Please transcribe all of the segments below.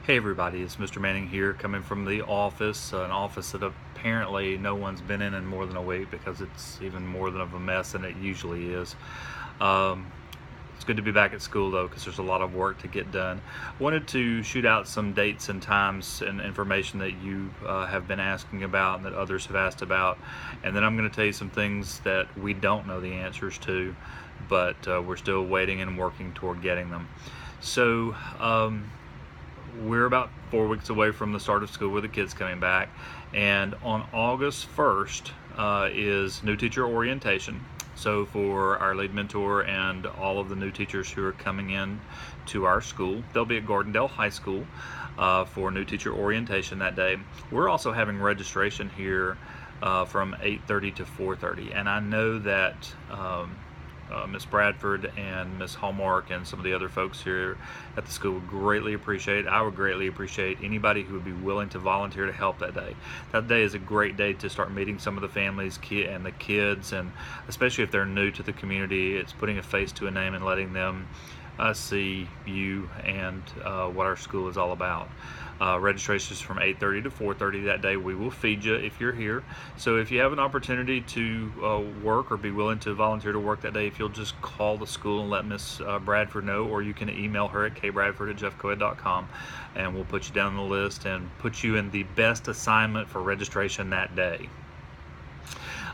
Hey everybody, it's Mr. Manning here coming from the office, an office that apparently no one's been in more than a week because it's even more than of a mess than it usually is. Um, it's good to be back at school though because there's a lot of work to get done. Wanted to shoot out some dates and times and information that you have been asking about and that others have asked about, and then I'm going to tell you some things that we don't know the answers to, but we're still waiting and working toward getting them. So, we're about 4 weeks away from the start of school with the kids coming back, and on August 1st is new teacher orientation. So for our lead mentor and all of the new teachers who are coming in to our school, they'll be at Gordondale High School for new teacher orientation that day. We're also having registration here from 8:30 to 4:30, and I know that Miss Bradford and Miss Hallmark and some of the other folks here at the school would greatly appreciate. I would greatly appreciate anybody who would be willing to volunteer to help that day. That day is a great day to start meeting some of the families and the kids, and especially if they're new to the community, it's putting a face to a name and letting them see you and what our school is all about. Registration is from 8:30 to 4:30 that day. We will feed you if you're here. So if you have an opportunity to work or be willing to volunteer to work that day, if you'll just call the school and let Miss Bradford know, or you can email her at kbradford@jeffcoed.com, and we'll put you down on the list and put you in the best assignment for registration that day.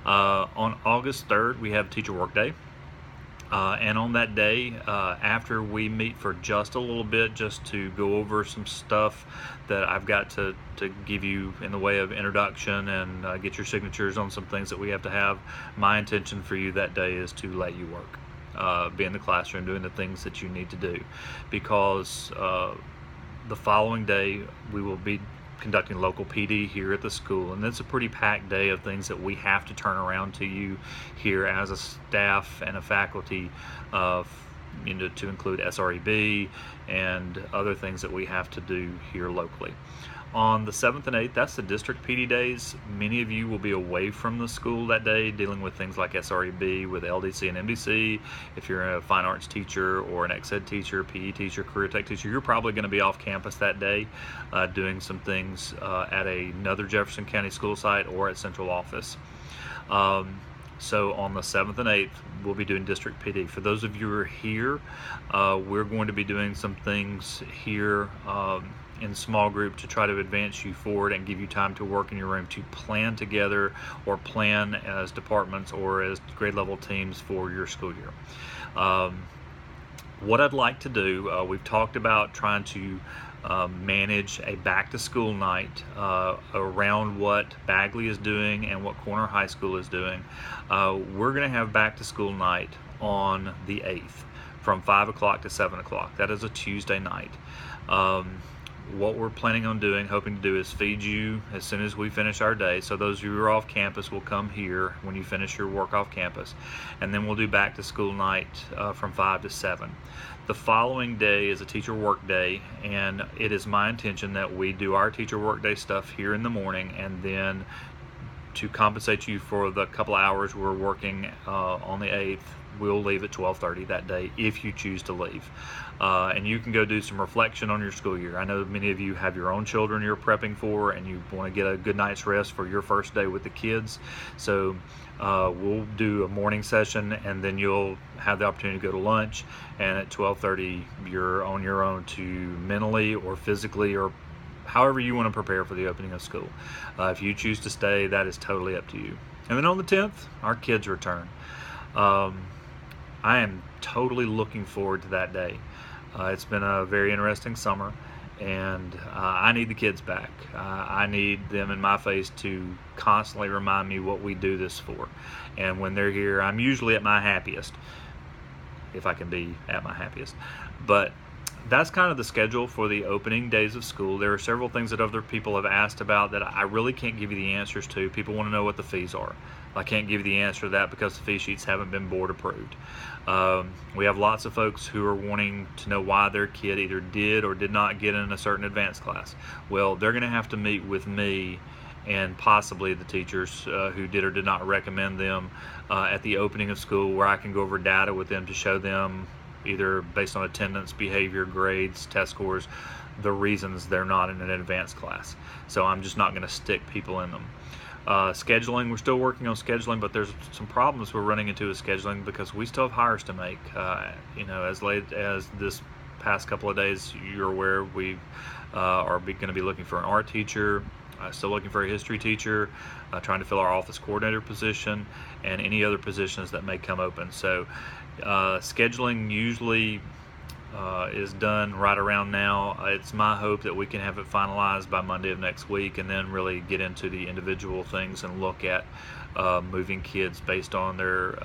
On August 3rd, we have Teacher Work Day. And on that day, after we meet for just a little bit, just to go over some stuff that I've got to give you in the way of introduction and get your signatures on some things that we have to have, my intention for you that day is to let you work. Be in the classroom doing the things that you need to do, because the following day we will be conducting local PD here at the school, and it's a pretty packed day of things that we have to turn around to you here as a staff and a faculty, to include SREB and other things that we have to do here locally. On the 7th and 8th, that's the district PD days. Many of you will be away from the school that day dealing with things like SREB with LDC and MDC. If you're a fine arts teacher or an ex-ed teacher, PE teacher, career tech teacher, you're probably going to be off campus that day doing some things at another Jefferson County school site or at central office. So on the 7th and 8th, we'll be doing district PD. For those of you who are here, we're going to be doing some things here in small group to try to advance you forward and give you time to work in your room to plan together or plan as departments or as grade level teams for your school year. What I'd like to do, we've talked about trying to manage a back to school night around what Bagley is doing and what Corner High School is doing. We're going to have back to school night on the 8th from 5 o'clock to 7 o'clock. That is a Tuesday night. What we're planning on doing, hoping to do, is feed you as soon as we finish our day. So those of you who are off campus will come here when you finish your work off campus, and then we'll do back to school night from 5 to 7. The following day is a teacher work day, and it is my intention that we do our teacher work day stuff here in the morning, and then to compensate you for the couple hours we're working on the 8th, we'll leave at 12:30 that day if you choose to leave. And you can go do some reflection on your school year. I know many of you have your own children you're prepping for, and you want to get a good night's rest for your first day with the kids. So we'll do a morning session, and then you'll have the opportunity to go to lunch, and at 12:30 you're on your own to mentally or physically or however you want to prepare for the opening of school. If you choose to stay, that is totally up to you. And then on the 10th, our kids return. I am totally looking forward to that day. It's been a very interesting summer, and I need the kids back. I need them in my face to constantly remind me what we do this for. And when they're here, I'm usually at my happiest, if I can be at my happiest. But that's kind of the schedule for the opening days of school. There are several things that other people have asked about that I really can't give you the answers to. People want to know what the fees are. I can't give you the answer to that because the fee sheets haven't been board approved. We have lots of folks who are wanting to know why their kid either did or did not get in a certain advanced class. Well, they're going to have to meet with me and possibly the teachers who did or did not recommend them at the opening of school, where I can go over data with them to show them either based on attendance, behavior, grades, test scores, the reasons they're not in an advanced class. So I'm just not going to stick people in them. Scheduling, we're still working on scheduling, but there's some problems we're running into with scheduling because we still have hires to make. As late as this past couple of days, you're aware we are going to be looking for an art teacher, still looking for a history teacher, trying to fill our office coordinator position, and any other positions that may come open. So scheduling usually is done right around now. It's my hope that we can have it finalized by Monday of next week, and then really get into the individual things and look at moving kids based on their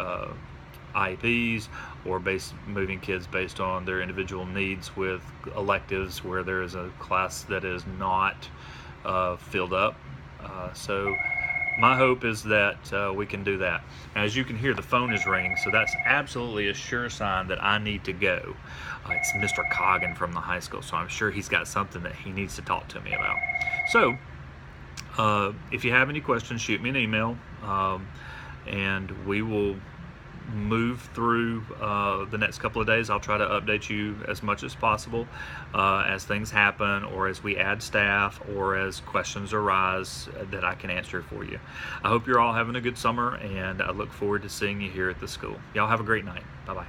IEPs, or moving kids based on their individual needs with electives where there is a class that is not filled up. So my hope is that we can do that. As you can hear, the phone is ringing, so that's absolutely a sure sign that I need to go. It's Mr. Coggin from the high school, so I'm sure he's got something that he needs to talk to me about. So if you have any questions, shoot me an email, and we will move through the next couple of days. I'll try to update you as much as possible as things happen, or as we add staff, or as questions arise that I can answer for you. I hope you're all having a good summer, and I look forward to seeing you here at the school. Y'all have a great night. Bye-bye.